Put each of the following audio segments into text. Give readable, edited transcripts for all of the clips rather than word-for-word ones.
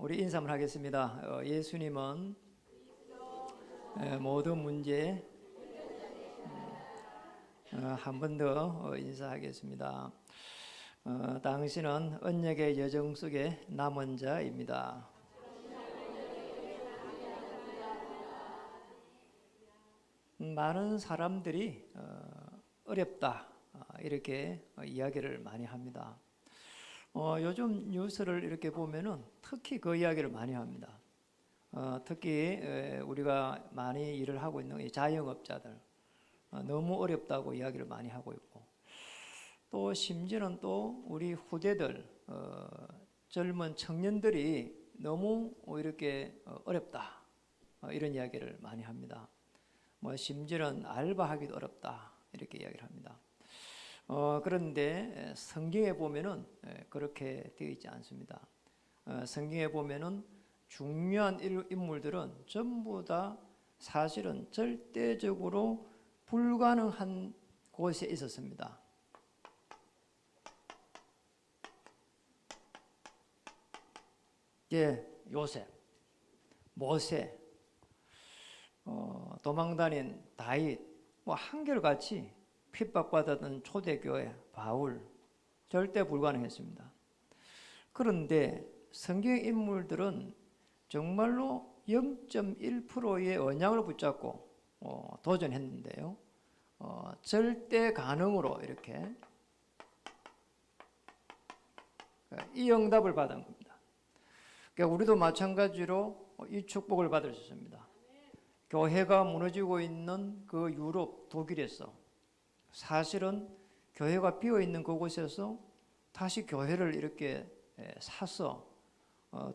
우리 인사 한번 하겠습니다. 예수님은 모든 문제 한 번 더 인사하겠습니다. 당신은 언약의 여정 속에 남은 자입니다. 많은 사람들이 어렵다 이렇게 이야기를 많이 합니다. 요즘 뉴스를 이렇게 보면은 특히 그 이야기를 많이 합니다. 특히 우리가 많이 일을 하고 있는 이 자영업자들 너무 어렵다고 이야기를 많이 하고 있고, 또 심지어는 또 우리 후대들 젊은 청년들이 너무 이렇게 어렵다 이런 이야기를 많이 합니다. 심지어는 알바하기도 어렵다 이렇게 이야기를 합니다. 그런데 성경에 보면은 그렇게 되어 있지 않습니다. 성경에 보면은 중요한 인물들은 전부 다 사실은 절대적으로 불가능한 곳에 있었습니다. 요셉, 모세, 도망다닌 다윗, 한결같이 핍박받았던 초대교회 바울, 절대 불가능했습니다. 그런데 성경 인물들은 정말로 0.1%의 언약을 붙잡고 도전했는데요. 절대 가능으로 이렇게 이 응답을 받은 겁니다. 그러니까 우리도 마찬가지로 이 축복을 받을 수 있습니다. 교회가 무너지고 있는 그 유럽, 독일에서 사실은 교회가 비어있는 그곳에서 다시 교회를 이렇게 사서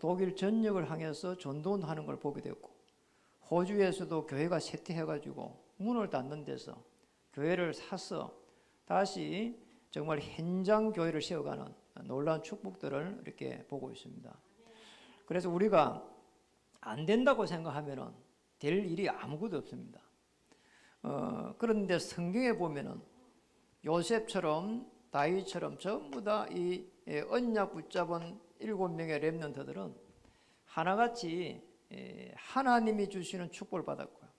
독일 전역을 향해서 전도하는 걸 보게 됐고, 호주에서도 교회가 쇠퇴해가지고 문을 닫는 데서 교회를 사서 다시 정말 현장 교회를 세워가는 놀라운 축복들을 이렇게 보고 있습니다. 그래서 우리가 안 된다고 생각하면은 될 일이 아무것도 없습니다. 그런데 성경에 보면은 요셉처럼 다윗처럼 전부 다 이 언약 붙잡은 7명의 렘넌트들은 하나같이 하나님이 주시는 축복을 받았고요.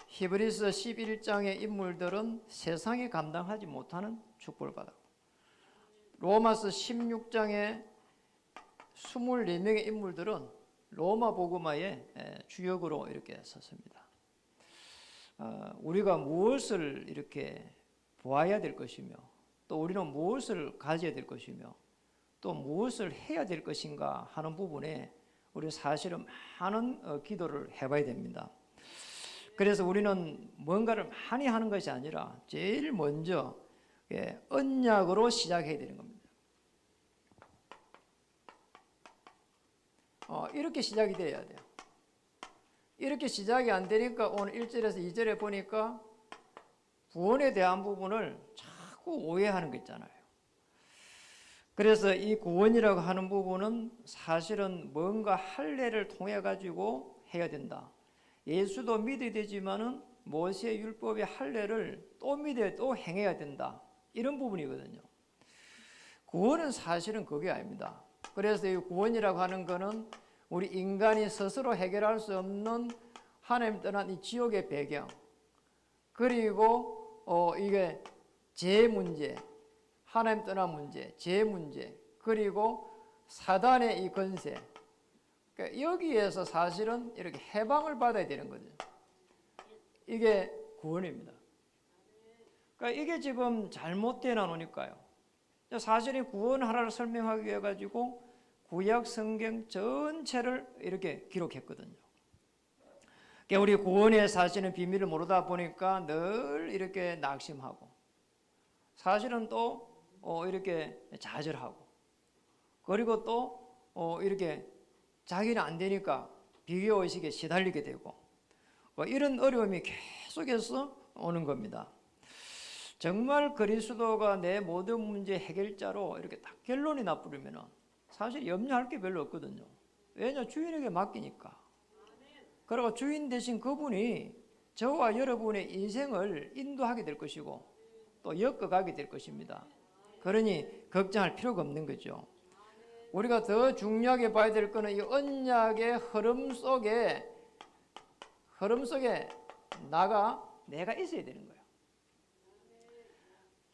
히브리서 11장의 인물들은 세상이 감당하지 못하는 축복을 받았고, 로마서 16장의 24명의 인물들은 로마 복음화의 주역으로 이렇게 섰습니다. 우리가 무엇을 이렇게 보아야 될 것이며, 또 우리는 무엇을 가져야 될 것이며, 또 무엇을 해야 될 것인가 하는 부분에 우리 사실은 많은 기도를 해봐야 됩니다. 그래서 우리는 뭔가를 많이 하는 것이 아니라 제일 먼저 언약으로 시작해야 되는 겁니다. 이렇게 시작이 돼야 돼요. 이렇게 시작이 안 되니까 오늘 1절에서 2절에 보니까 구원에 대한 부분을 자꾸 오해하는 거 있잖아요. 그래서 이 구원이라고 하는 부분은 사실은 뭔가 할례를 통해 가지고 해야 된다. 예수도 믿어야 되지만은 모세의 율법의 할례를 또 믿어야 또 행해야 된다. 이런 부분이거든요. 구원은 사실은 그게 아닙니다. 그래서 이 구원이라고 하는 거는 우리 인간이 스스로 해결할 수 없는 하나님 떠난 이 지옥의 배경, 그리고 이게 죄 문제, 하나님 떠난 문제, 죄 문제, 그리고 사단의 이 권세, 그러니까 여기에서 사실은 이렇게 해방을 받아야 되는 거죠. 이게 구원입니다. 그러니까 이게 지금 잘못되어 놓으니까요. 사실이 구원 하나를 설명하기 위해 가지고 구약 성경 전체를 이렇게 기록했거든요. 그러니까 우리 구원의 사실은 비밀을 모르다 보니까 늘 이렇게 낙심하고, 사실은 또 이렇게 좌절하고, 그리고 또 이렇게 자기는 안 되니까 비교의식에 시달리게 되고, 이런 어려움이 계속해서 오는 겁니다. 정말 그리스도가 내 모든 문제 해결자로 이렇게 딱 결론이 나버리면은 사실 염려할 게 별로 없거든요. 왜냐? 주인에게 맡기니까. 그리고 주인 대신 그분이 저와 여러분의 인생을 인도하게 될 것이고 또 엮어가게 될 것입니다. 그러니 걱정할 필요가 없는 거죠. 우리가 더 중요하게 봐야 될 것은 이 언약의 흐름 속에 내가 있어야 되는 거예요.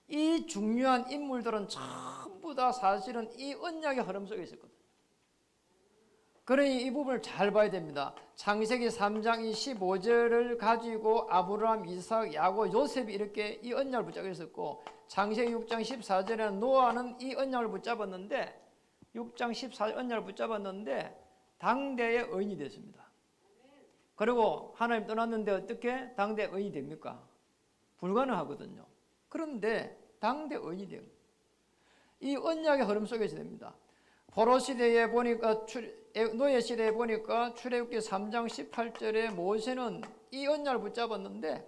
이 중요한 인물들은 전부 다 사실은 이 언약의 흐름 속에 있었거든요. 그러니 이 부분을 잘 봐야 됩니다. 창세기 3장 15절을 가지고 아브라함, 이삭, 야곱, 요셉이 이렇게 이 언약을 붙잡고 있었고, 창세기 6장 14절에는 노아는 이 언약을 붙잡았는데 6장 14절 언약을 붙잡았는데 당대의 의인이 됐습니다. 그리고 하나님 떠났는데 어떻게 당대의 의인이 됩니까? 불가능하거든요. 그런데 당대 의인이 돼요. 이 언약의 흐름 속에서 됩니다. 포로 시대에 보니까 노예 시대에 보니까 출애굽기 3장 18절에 모세는 이 언약을 붙잡았는데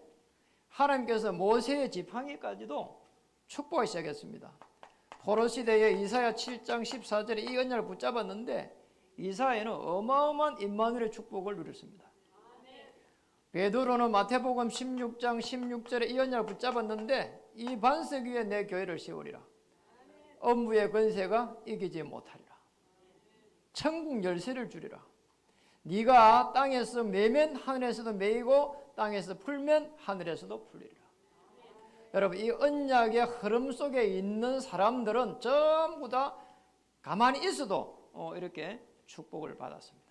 하나님께서 모세의 지팡이까지도 축복하기 시작했습니다. 포로 시대에 이사야 7장 14절에 이 언약을 붙잡았는데 이사야는 어마어마한 임마누엘의 축복을 누렸습니다. 베드로는 마태복음 16장 16절에 이 언약을 붙잡았는데 이 반석 위에 내 교회를 세우리라. 엄부의 권세가 이기지 못하리라. 천국 열쇠를 주리라. 네가 땅에서 매면 하늘에서도 매이고 땅에서 풀면 하늘에서도 풀리리라. 여러분, 이 언약의 흐름 속에 있는 사람들은 전부 다 가만히 있어도 이렇게 축복을 받았습니다.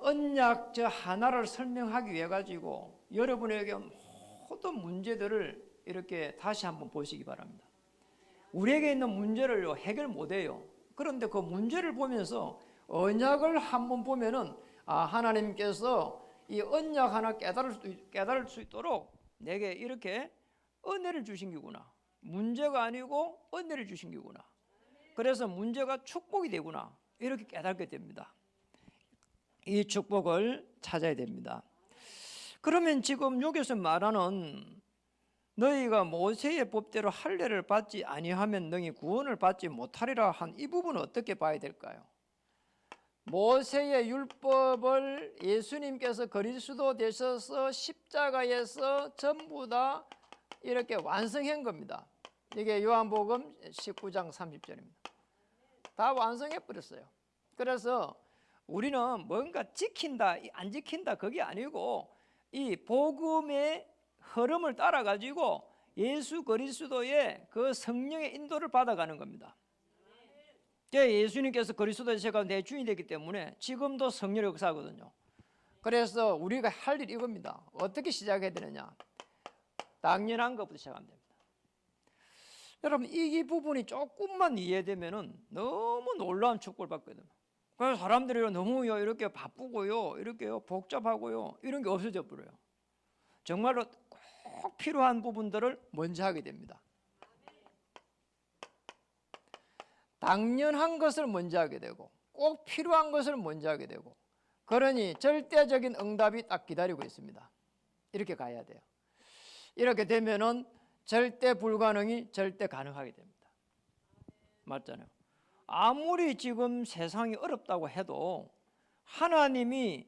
언약 저 하나를 설명하기 위해 가지고 여러분에게 모든 문제들을 이렇게 다시 한번 보시기 바랍니다. 우리에게 있는 문제를 해결 못해요. 그런데 그 문제를 보면서 언약을 한번 보면은 하나님께서 이 언약 하나 깨달을 수 있도록 내게 이렇게 은혜를 주신 게구나. 문제가 아니고 은혜를 주신 게구나. 그래서 문제가 축복이 되구나. 이렇게 깨닫게 됩니다. 이 축복을 찾아야 됩니다. 그러면 지금 여기서 말하는 너희가 모세의 법대로 할례를 받지 아니하면 너희 구원을 받지 못하리라 한 이 부분은 어떻게 봐야 될까요? 모세의 율법을 예수님께서 그리스도 되셔서 십자가에서 전부 다 이렇게 완성한 겁니다. 이게 요한복음 19장 30절입니다. 다 완성해 버렸어요. 그래서 우리는 뭔가 지킨다 안 지킨다 그게 아니고 이 복음의 흐름을 따라 가지고 예수 그리스도의 그 성령의 인도를 받아가는 겁니다. 예수님께서 그리스도가 내 주인이 되기 때문에 지금도 성령의 역사거든요. 그래서 우리가 할 일이 이겁니다. 어떻게 시작해야 되느냐? 당연한 것부터 시작하면 됩니다. 여러분, 이 부분이 조금만 이해되면은 너무 놀라운 축복을 받거든요. 그래서 사람들이 너무요 이렇게 바쁘고요, 이렇게요 복잡하고요 이런 게 없어져 버려요. 정말로 꼭 필요한 부분들을 먼저 하게 됩니다. 당연한 것을 먼저 하게 되고 꼭 필요한 것을 먼저 하게 되고, 그러니 절대적인 응답이 딱 기다리고 있습니다. 이렇게 가야 돼요. 이렇게 되면은 절대 불가능이 절대 가능하게 됩니다. 맞잖아요. 아무리 지금 세상이 어렵다고 해도 하나님이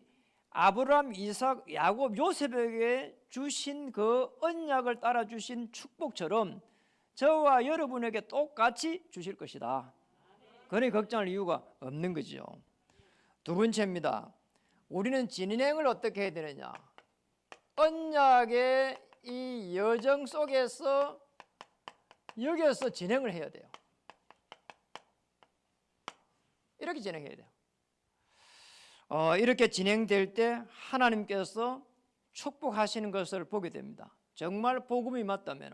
아브라함, 이삭, 야곱, 요셉에게 주신 그 언약을 따라 주신 축복처럼 저와 여러분에게 똑같이 주실 것이다. 그러니 걱정할 이유가 없는 거죠. 두 번째입니다. 우리는 진행을 어떻게 해야 되느냐? 언약의 이 여정 속에서 여기서 진행을 해야 돼요. 이렇게 진행해야 돼요. 이렇게 진행될 때 하나님께서 축복하시는 것을 보게 됩니다. 정말 복음이 맞다면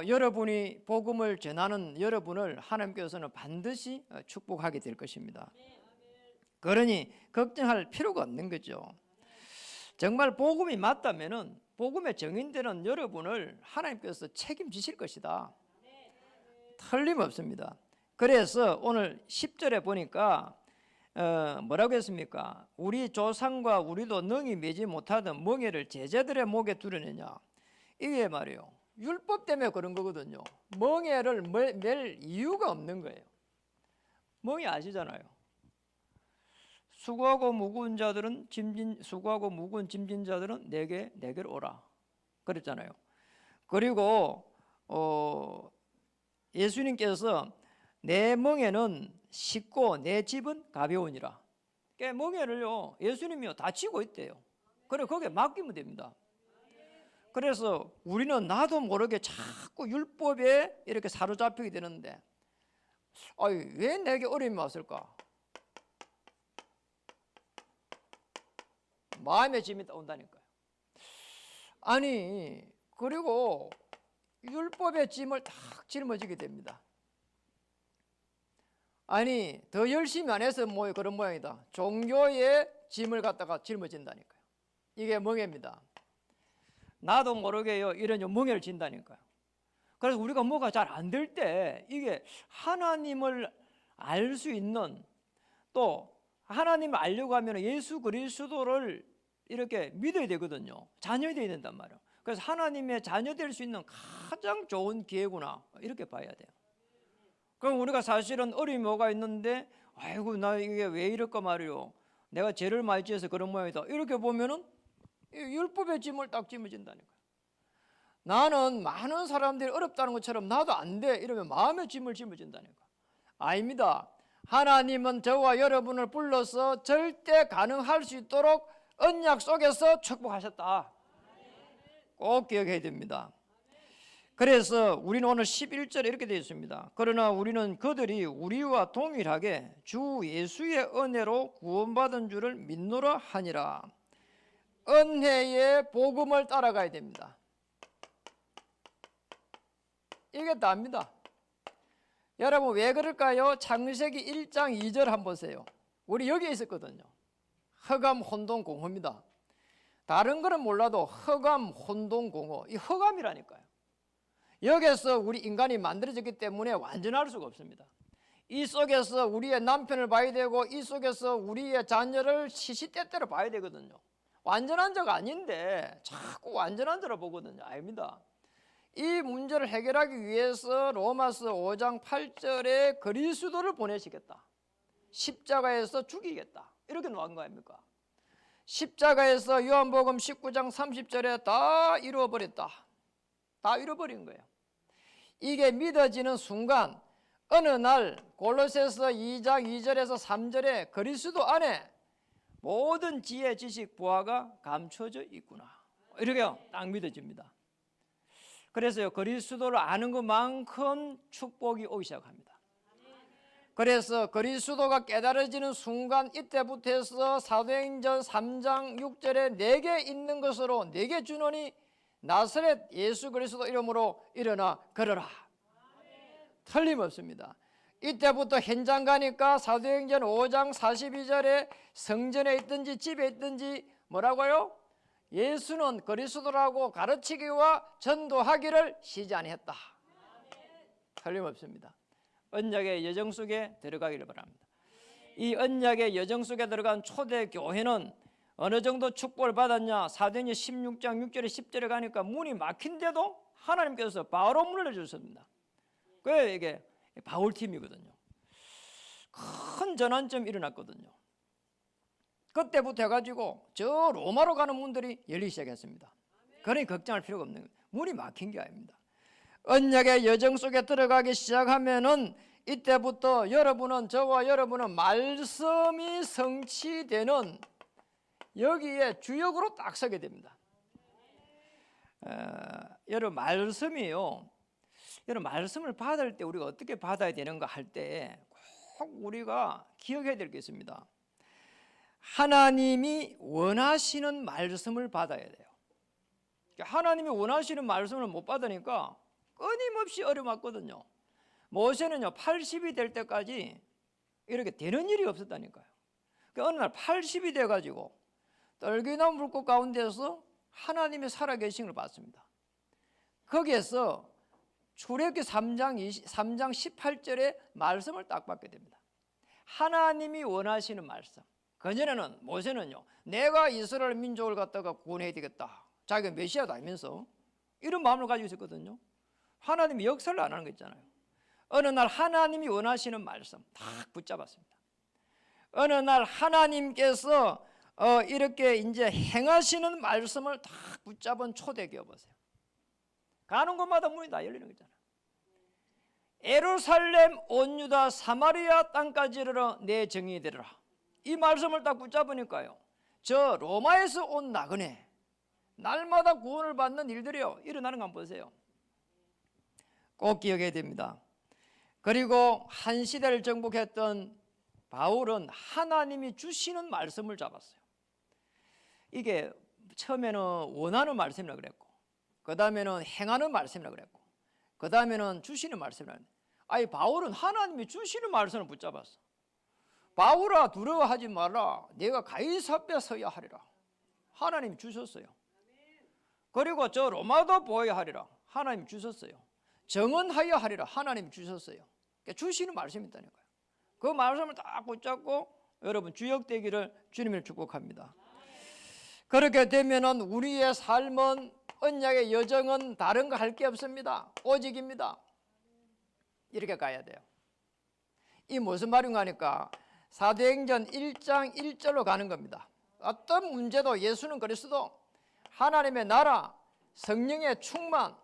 여러분이 복음을 전하는 여러분을 하나님께서는 반드시 축복하게 될 것입니다. 그러니 걱정할 필요가 없는 거죠. 정말 복음이 맞다면 복음의 정인되는 여러분을 하나님께서 책임지실 것이다. 틀림없습니다. 그래서 오늘 10절에 보니까 뭐라고 했습니까? 우리 조상과 우리도 능히 매지 못하던 멍에를 제자들의 목에 두려느냐. 이게 말이에요. 율법 때문에 그런 거거든요. 멍에를 맬 이유가 없는 거예요. 멍에 아시잖아요. 수고하고 무거운 짐진 자들은 내게로 오라. 그랬잖아요. 그리고 예수님께서 내 멍에는 쉽고 내 집은 가벼우니라. 그러니까 멍에를요 예수님이요 다 치고 있대요. 그래 거기에 맡기면 됩니다. 그래서 우리는 나도 모르게 자꾸 율법에 이렇게 사로잡히게 되는데 왜 내게 어려움이 왔을까? 마음의 짐이 온다니까요. 아니 그리고 율법의 짐을 딱 짊어지게 됩니다. 아니 더 열심히 안 해서 뭐 그런 모양이다. 종교의 짐을 갖다가 짊어진다니까요. 이게 멍해입니다. 나도 모르게요 이런 멍해를 진다니까요. 그래서 우리가 뭐가 잘 안 될 때 이게 하나님을 알 수 있는, 또 하나님을 알려고 하면 예수 그리스도를 이렇게 믿어야 되거든요. 자녀 되어야 된단 말이에요. 그래서 하나님의 자녀 될 수 있는 가장 좋은 기회구나 이렇게 봐야 돼요. 그럼 우리가 사실은 어려움이 뭐가 있는데 아이고 나 이게 왜 이럴까 말이요, 내가 죄를 많이 지어서 그런 모양이다 이렇게 보면은 율법의 짐을 딱 짊어진다니까요. 나는 많은 사람들이 어렵다는 것처럼 나도 안 돼 이러면 마음의 짐을 짊어진다니까. 아닙니다. 하나님은 저와 여러분을 불러서 절대 가능할 수 있도록 언약 속에서 축복하셨다. 꼭 기억해야 됩니다. 그래서 우리는 오늘 11절에 이렇게 되어 있습니다. 그러나 우리는 그들이 우리와 동일하게 주 예수의 은혜로 구원받은 줄을 믿노라 하니라. 은혜의 복음을 따라가야 됩니다. 이게 답니다. 여러분 왜 그럴까요? 창세기 1장 2절 한번 보세요. 우리 여기에 있었거든요. 흑암 혼돈 공허입니다. 다른 거는 몰라도 흑암 혼돈 공허, 이 흑암이라니까요. 여기서 우리 인간이 만들어졌기 때문에 완전할 수가 없습니다. 이 속에서 우리의 남편을 봐야 되고 이 속에서 우리의 자녀를 시시때때로 봐야 되거든요. 완전한 자가 아닌데 자꾸 완전한 자로 보거든요. 아닙니다. 이 문제를 해결하기 위해서 로마서 5장 8절에 그리스도를 보내시겠다, 십자가에서 죽이겠다 이렇게 나온 거 아닙니까? 십자가에서 요한복음 19장 30절에 다 이루어버렸다, 다 이루어버린 거예요. 이게 믿어지는 순간 어느 날 골로새서 2장 2절에서 3절에 그리스도 안에 모든 지혜, 지식, 보화가 감춰져 있구나 이렇게 딱 믿어집니다. 그래서요 그리스도를 아는 것만큼 축복이 오기 시작합니다. 그래서 그리스도가 깨달아지는 순간 이때부터 해서 사도행전 3장 6절에 내게 있는 것으로 내게 주노니 나사렛 예수 그리스도 이름으로 일어나 걸어라. 틀림없습니다. 이때부터 현장 가니까 사도행전 5장 42절에 성전에 있든지 집에 있든지 뭐라고요? 예수는 그리스도라고 가르치기와 전도하기를 쉬지 아니했다. 틀림없습니다. 언약의 여정 속에 들어가기를 바랍니다. 이 언약의 여정 속에 들어간 초대 교회는 어느 정도 축복을 받았냐? 사도행전 16장 6절에 10절에 가니까 문이 막힌데도 하나님께서 바로 문을 열어주셨습니다. 그게 이게 바울팀이거든요. 큰 전환점이 일어났거든요. 그때부터 해가지고 저 로마로 가는 문들이 열리기 시작했습니다. 그러니 걱정할 필요가 없는 거예요. 문이 막힌 게 아닙니다. 언약의 여정 속에 들어가기 시작하면은 이때부터 여러분은, 저와 여러분은 말씀이 성취되는 여기에 주역으로 딱 서게 됩니다. 여러분 말씀이요, 여러분 말씀을 받을 때 우리가 어떻게 받아야 되는가 할 때 꼭 우리가 기억해야 될 게 있습니다. 하나님이 원하시는 말씀을 받아야 돼요. 하나님이 원하시는 말씀을 못 받으니까 끊임없이 어려웠거든요. 모세는요 80이 될 때까지 이렇게 되는 일이 없었다니까요. 어느 날 80이 돼가지고 떨기나무 불꽃 가운데서 하나님의 살아계신 걸 봤습니다. 거기에서 출애굽기 3장 18절의 말씀을 딱 받게 됩니다. 하나님이 원하시는 말씀. 그전에는 모세는요 내가 이스라엘 민족을 갖다가 구원해야 되겠다, 자기가 메시아도 아니면서 이런 마음을 가지고 있었거든요. 하나님이 역사를 안 하는 거 있잖아요. 어느 날 하나님이 원하시는 말씀 딱 붙잡았습니다. 어느 날 하나님께서 이렇게 이제 행하시는 말씀을 딱 붙잡은 초대교회 보세요. 가는 곳마다 문이 다 열리는 거잖아요. 예루살렘 온 유다 사마리아 땅까지 이르러 내 정이 되리라. 이 말씀을 딱 붙잡으니까요, 저 로마에서 온 나그네 날마다 구원을 받는 일들이요 일어나는 거 한번 보세요. 꼭 기억해야 됩니다. 그리고 한 시대를 정복했던 바울은 하나님이 주시는 말씀을 잡았어요. 이게 처음에는 원하는 말씀이라 그랬고, 그 다음에는 행하는 말씀이라 그랬고, 그 다음에는 주시는 말씀이라 그랬는데, 아니 바울은 하나님이 주시는 말씀을 붙잡았어. 바울아 두려워하지 마라, 내가 가이사 앞에 서야 하리라. 하나님이 주셨어요. 그리고 저 로마도 보아야 하리라. 하나님이 주셨어요. 정언하여 하리라. 하나님이 주셨어요. 그러니까 주시는 말씀이 있다는 거예요. 그 말씀을 딱 붙잡고 여러분 주역되기를 주님을 축복합니다. 그렇게 되면은 우리의 삶은, 언약의 여정은 다른 거 할 게 없습니다. 오직입니다. 이렇게 가야 돼요. 이 무슨 말인가 하니까 사도행전 1장 1절로 가는 겁니다. 어떤 문제도 예수는 그리스도, 하나님의 나라, 성령의 충만,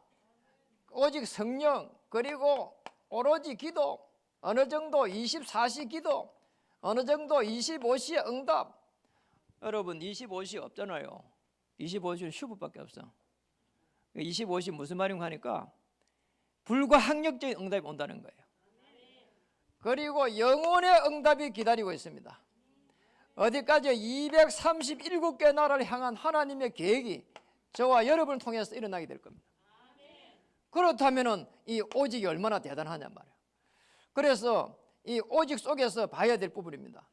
오직 성령, 그리고 오로지 기도, 어느 정도 24시 기도, 어느 정도 25시의 응답. 여러분 25시 없잖아요. 25시는 슈퍼밖에 없어. 25시 무슨 말인가 하니까 불가항력적인 응답이 온다는 거예요. 그리고 영혼의 응답이 기다리고 있습니다. 어디까지 237개 나라를 향한 하나님의 계획이 저와 여러분을 통해서 일어나게 될 겁니다. 그렇다면 이 오직이 얼마나 대단하냐 말이에요. 그래서 이 오직 속에서 봐야 될 부분입니다.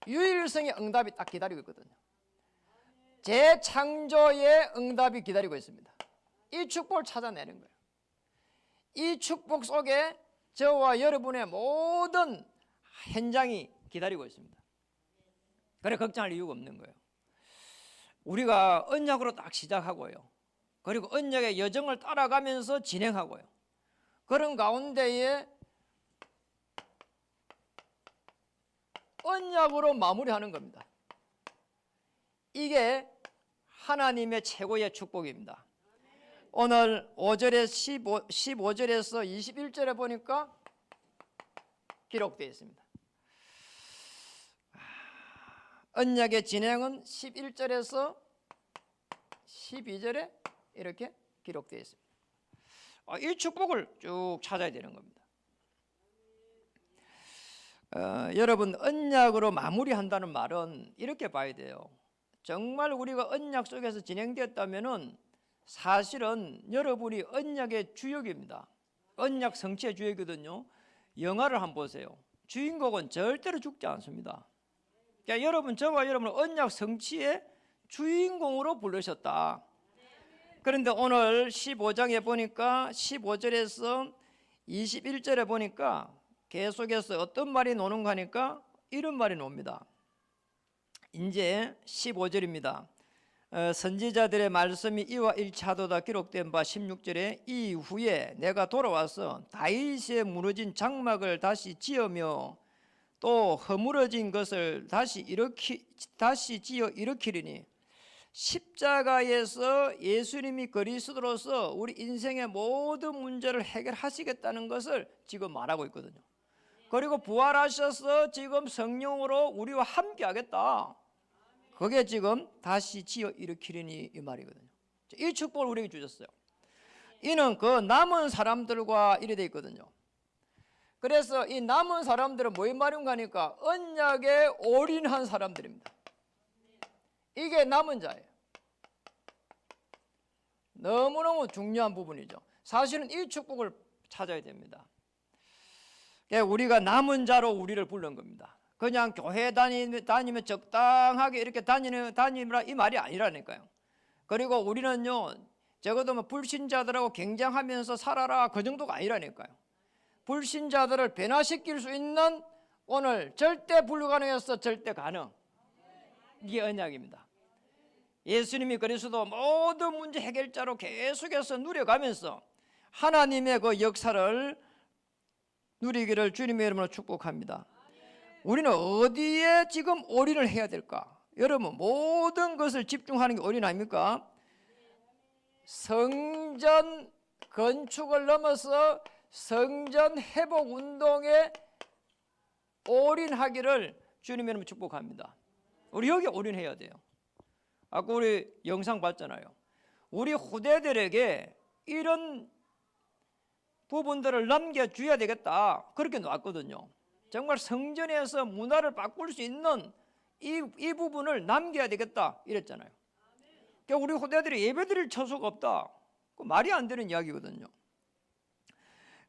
유일성의 응답이 딱 기다리고 있거든요. 재창조의 응답이 기다리고 있습니다. 이 축복을 찾아내는 거예요. 이 축복 속에 저와 여러분의 모든 현장이 기다리고 있습니다. 그래 걱정할 이유가 없는 거예요. 우리가 언약으로 딱 시작하고요, 그리고 언약의 여정을 따라가면서 진행하고요, 그런 가운데에 언약으로 마무리하는 겁니다. 이게 하나님의 최고의 축복입니다. 오늘 5절에 15절에서 21절에 보니까 기록되어 있습니다. 언약의 진행은 11절에서 12절에 이렇게 기록되어 있습니다. 이 축복을 쭉 찾아야 되는 겁니다. 여러분 언약으로 마무리한다는 말은 이렇게 봐야 돼요. 정말 우리가 언약 속에서 진행되었다면은 사실은 여러분이 언약의 주역입니다. 언약 성취의 주역이거든요. 영화를 한번 보세요. 주인공은 절대로 죽지 않습니다. 그러니까 여러분, 저와 여러분은 언약 성취의 주인공으로 부르셨다. 그런데 오늘 15장에 보니까 15절에서 21절에 보니까 계속해서 어떤 말이 노는가 하니까 이런 말이 놉니다. 이제 15절입니다. 선지자들의 말씀이 이와 일치하도다 기록된 바 16절에 이후에 내가 돌아와서 다윗의 무너진 장막을 다시 지으며 또 허물어진 것을 다시 지어 일으키리니 십자가에서 예수님이 그리스도로서 우리 인생의 모든 문제를 해결하시겠다는 것을 지금 말하고 있거든요. 그리고 부활하셔서 지금 성령으로 우리와 함께 하겠다. 그게 지금 다시 지어 일으키리니 이 말이거든요. 이 축복을 우리에게 주셨어요. 이는 그 남은 사람들과 이래 돼 있거든요. 그래서 이 남은 사람들은 뭐의 말인가 하니까 언약에 올인한 사람들입니다. 이게 남은 자예요. 너무너무 중요한 부분이죠. 사실은 이 축복을 찾아야 됩니다. 우리가 남은 자로 우리를 부른 겁니다. 그냥 교회 다니면 적당하게 이렇게 다니라 이 말이 아니라니까요. 그리고 우리는요, 적어도 뭐 불신자들하고 경쟁하면서 살아라 그 정도가 아니라니까요. 불신자들을 변화시킬 수 있는 오늘 절대 불가능해서 절대 가능. 이게 언약입니다. 예수님이 그리스도 모든 문제 해결자로 계속해서 누려가면서 하나님의 그 역사를 누리기를 주님의 이름으로 축복합니다. 우리는 어디에 지금 올인을 해야 될까? 여러분 모든 것을 집중하는 게 올인 아닙니까? 성전 건축을 넘어서 성전 회복 운동에 올인하기를 주님 이름으로 축복합니다. 우리 여기 올인해야 돼요. 아까 우리 영상 봤잖아요. 우리 후대들에게 이런 부분들을 남겨줘야 되겠다, 그렇게 놨거든요. 정말 성전에서 문화를 바꿀 수 있는 이 부분을 남겨야 되겠다 이랬잖아요. 그러니까 우리 후대들이 예배드릴 처소가 없다, 그 말이 안 되는 이야기거든요.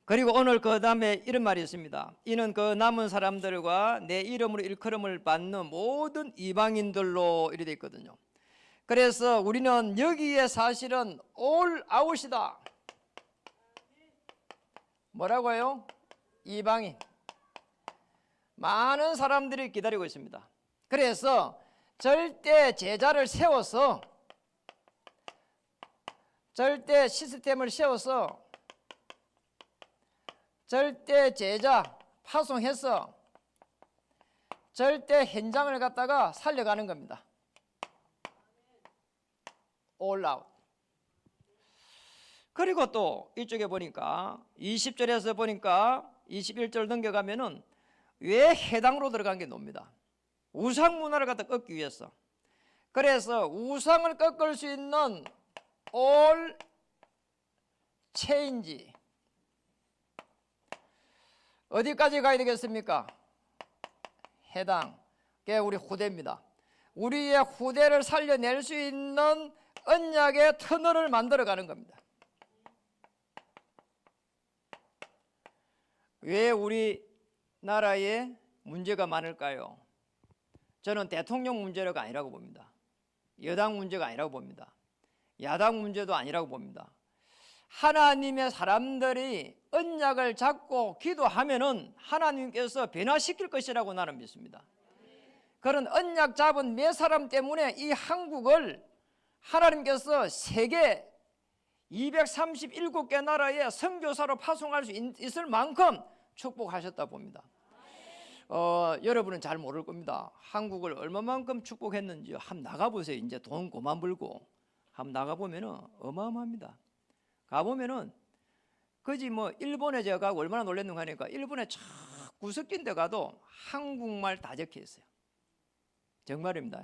그리고 오늘 그 다음에 이런 말이 있습니다. 이는 그 남은 사람들과 내 이름으로 일컬음을 받는 모든 이방인들로 이렇게 돼 있거든요. 그래서 우리는 여기에 사실은 올 아웃이다. 뭐라고요? 이방인. 많은 사람들이 기다리고 있습니다. 그래서 절대 제자를 세워서, 절대 시스템을 세워서, 절대 제자 파송해서 절대 현장을 갖다가 살려가는 겁니다. 올 아웃. 그리고 또 이쪽에 보니까 20절에서 보니까 21절 넘겨가면은 왜 해당으로 들어간 게 나옵니다. 우상 문화를 갖다 꺾기 위해서. 그래서 우상을 꺾을 수 있는 올 체인지, 어디까지 가야 되겠습니까? 해당. 그게 우리 후대입니다. 우리의 후대를 살려낼 수 있는 언약의 터널을 만들어가는 겁니다. 왜 우리나라에 문제가 많을까요? 저는 대통령 문제가 아니라고 봅니다. 여당 문제가 아니라고 봅니다. 야당 문제도 아니라고 봅니다. 하나님의 사람들이 언약을 잡고 기도하면은 하나님께서 변화시킬 것이라고 나는 믿습니다. 그런 언약 잡은 몇 사람 때문에 이 한국을 하나님께서 세계 237개 나라에 선교사로 파송할 수 있을 만큼 축복하셨다 봅니다. 여러분은 잘 모를 겁니다. 한국을 얼마만큼 축복했는지 한번 나가보세요. 이제 돈 그만 벌고 한번 나가보면은 어마어마합니다. 가보면은 그지 뭐 일본에 제가 가고 얼마나 놀랐는가 하니까 일본에 쫙 구석진 데 가도 한국말 다 적혀 있어요. 정말입니다.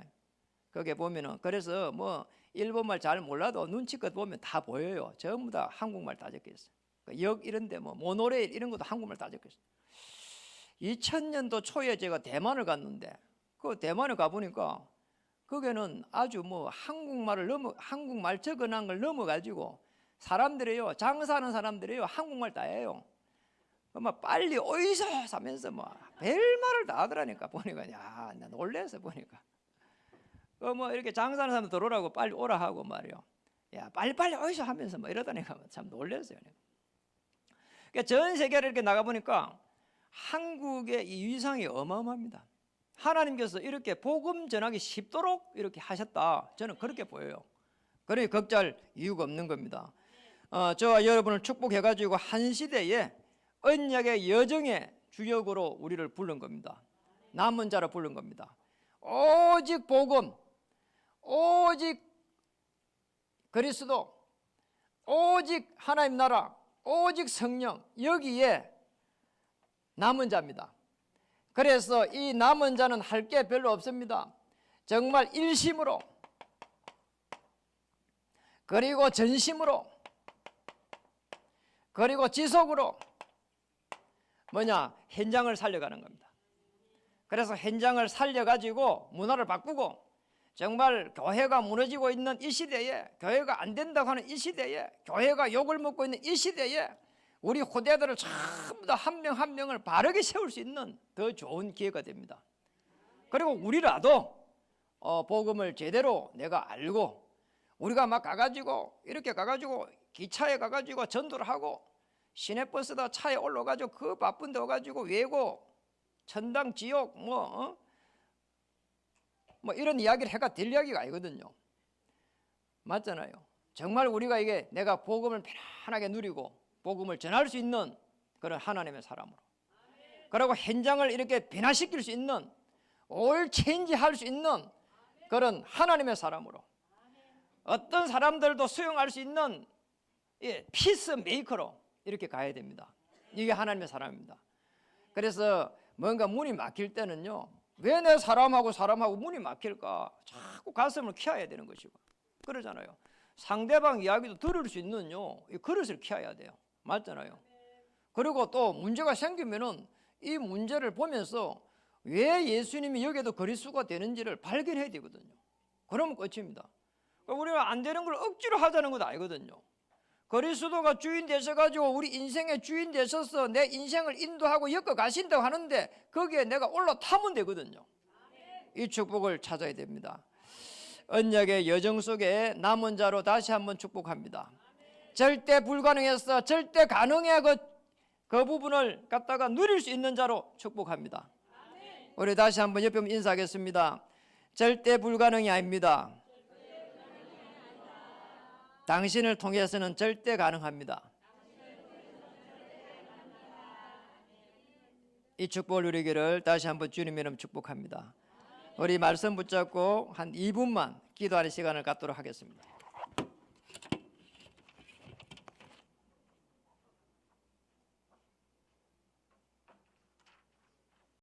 거기에 보면은 그래서 뭐 일본말 잘 몰라도 눈치껏 보면 다 보여요. 전부 다 한국말 다 적혀 있어요. 역 이런 데 뭐 모노레일 이런 것도 한국말 다 적혀 있어요. 2000년도 초에 제가 대만을 갔는데 그 대만에 가보니까 거기는 아주 뭐 한국말 적어놓은 걸 넘어가지고 사람들이요, 장사하는 사람들이요, 한국말 다 해요. 막 빨리 어디서 하면서 뭐 별말을 다 하더라니까. 보니까 야, 나 놀래서 보니까 뭐 이렇게 장사하는 사람 들어오라고 빨리 오라 하고 말이요. 야, 빨리빨리 어디서 하면서 뭐 이러다니까 참 놀랐어요. 그러니까 전 세계를 이렇게 나가 보니까 한국의 이 위상이 어마어마합니다. 하나님께서 이렇게 복음 전하기 쉽도록 이렇게 하셨다, 저는 그렇게 보여요. 그러니 걱정할 이유가 없는 겁니다. 저와 여러분을 축복해가지고 한 시대에 언약의 여정의 주역으로 우리를 부른 겁니다. 남은 자로 부른 겁니다. 오직 복음, 오직 그리스도, 오직 하나님 나라, 오직 성령, 여기에 남은 자입니다. 그래서 이 남은 자는 할 게 별로 없습니다. 정말 일심으로, 그리고 전심으로, 그리고 지속으로 뭐냐? 현장을 살려가는 겁니다. 그래서 현장을 살려가지고 문화를 바꾸고, 정말 교회가 무너지고 있는 이 시대에, 교회가 안 된다고 하는 이 시대에, 교회가 욕을 먹고 있는 이 시대에 우리 후대들을 전부 다 한 명 한 명을 바르게 세울 수 있는 더 좋은 기회가 됩니다. 그리고 우리라도 복음을 제대로 내가 알고, 우리가 막 가가지고 이렇게 가가지고 기차에 가가지고 전도를 하고 시내버스다 차에 올라가지고 그 바쁜 데 와가지고 외고 천당 지옥 뭐 이런 이야기를 해가 될 이야기가 아니거든요. 맞잖아요. 정말 우리가 이게 내가 복음을 편안하게 누리고 복음을 전할 수 있는 그런 하나님의 사람으로, 그리고 현장을 이렇게 변화시킬 수 있는, 올 체인지 할 수 있는 그런 하나님의 사람으로, 어떤 사람들도 수용할 수 있는 피스 메이커로 이렇게 가야 됩니다. 이게 하나님의 사람입니다. 그래서 뭔가 문이 막힐 때는요, 왜 내 사람하고 문이 막힐까? 자꾸 가슴을 키워야 되는 것이고, 그러잖아요. 상대방 이야기도 들을 수 있는요, 이 그릇을 키워야 돼요. 맞잖아요. 그리고 또 문제가 생기면은 이 문제를 보면서 왜 예수님이 여기에도 그리스도가 되는지를 발견해야 되거든요. 그러면 끝입니다. 우리가 안 되는 걸 억지로 하자는 건 아니거든요. 그리스도가 주인 되셔가지고 우리 인생의 주인 되셔서 내 인생을 인도하고 엮어 가신다고 하는데 거기에 내가 올라타면 되거든요. 이 축복을 찾아야 됩니다. 언약의 여정 속에 남은 자로 다시 한번 축복합니다. 절대 불가능해서 절대 가능해 그 부분을 갖다가 누릴 수 있는 자로 축복합니다. 우리 다시 한번 옆에 인사하겠습니다. 절대 불가능이 아닙니다. 당신을 통해서는 절대 가능합니다. 이 축복을 누리기를 다시 한번 주님의 이름 축복합니다. 우리 말씀 붙잡고 한 2분만 기도하는 시간을 갖도록 하겠습니다.